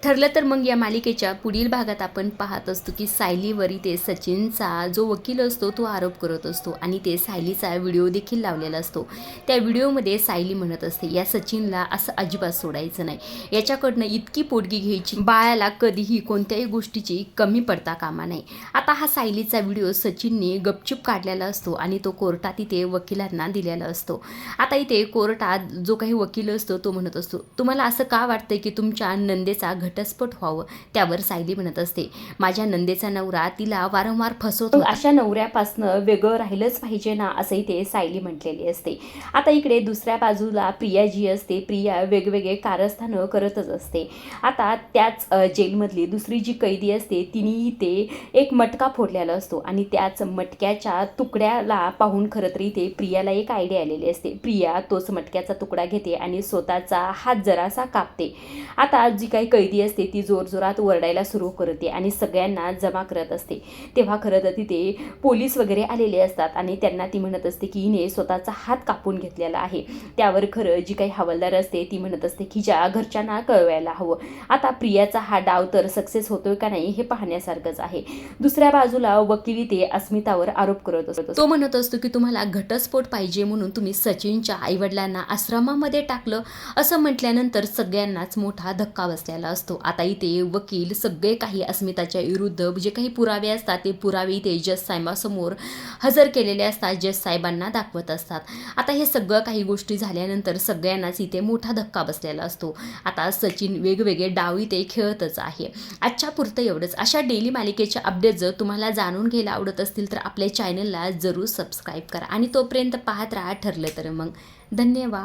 ठरलं तर मग या मालिकेच्या पुढील भागात आपण पाहत असतो की सायलीवर इथे सचिनचा जो वकील असतो तो आरोप करत असतो आणि ते सायलीचा व्हिडिओ देखील लावलेला असतो। त्या व्हिडिओमध्ये सायली म्हणत असते या सचिनला असं अजिबात सोडायचं नाही, याच्याकडनं इतकी पोटगी घ्यायची, बाळाला कधीही कोणत्याही गोष्टीची कमी पडता कामा नाही। आता हा सायलीचा व्हिडिओ सचिनने गपचूप काढलेला असतो आणि तो कोर्टात इथे वकिलांना दिलेला असतो। आता इथे कोर्टात जो काही वकील असतो तो म्हणत असतो तुम्हाला असं का वाटतंय की तुमच्या नंदेचा घटस्फोट व्हावं। त्यावर सायली म्हणत असते माझ्या नंदेचा नवरा तिला वारंवार फसवतो, अशा नवऱ्यापासनं वेगळं राहिलंच पाहिजे ना, असंही ते सायली म्हटलेली असते। आता इकडे दुसऱ्या बाजूला प्रिया जी असते, प्रिया वेगवेगळे कारस्थानं करतच असते। आता त्याच जेलमधली दुसरी जी कैदी असते तिनेही ते एक मटका फोडलेला असतो आणि त्याच मटक्याच्या तुकड्याला पाहून खरं तरी ते प्रियाला एक आयडिया आलेली असते। प्रिया तोच मटक्याचा तुकडा घेते आणि स्वतःचा हात जरासा कापते। आता जी काही कैदी असते ती जोरजोरात ओरडायला सुरू करते आणि सगळ्यांना जमा करत असते। तेव्हा खरं तर तिथे पोलीस वगैरे आलेले असतात आणि त्यांना ती म्हणत असते की हिने स्वतःचा हात कापून घेतलेला आहे। त्यावर खरं जी काही हवालदार असते ती म्हणत असते की ज्या घरच्यांना कळवायला हवं। आता प्रियाचा हा डाव तर सक्सेस होतोय का नाही हे पाहण्यासारखंच आहे। दुसऱ्या बाजूला वकिली ते अस्मितावर आरोप करत असतो। तो म्हणत असतो की तुम्हाला घटस्फोट पाहिजे म्हणून तुम्ही सचिनच्या आईवडिलांना आश्रमामध्ये टाकलं, असं म्हटल्यानंतर सगळ्यांनाच मोठा धक्का बसलेला असतो। आता इथे वकील सगळे काही अस्मिताच्या विरुद्ध जे काही पुरावे असतात ते पुरावे इथे जज साहेबांसमोर हजर केलेले असतात, जज साहेबांना दाखवत असतात। आता हे सगळं काही गोष्टी झाल्यानंतर सगळ्यांनाच इथे मोठा धक्का बसलेला असतो। आता सचिन वेगवेगळे डाव इथे खेळतच आहे। आजच्या पुरतं एवढंच। अशा डेली मालिकेच्या अपडेट जर तुम्हाला जाणून घ्यायला आवडत असतील तर आपल्या चॅनलला जरूर सबस्क्राईब करा आणि तोपर्यंत पाहत राहा ठरलं तर मग। धन्यवाद।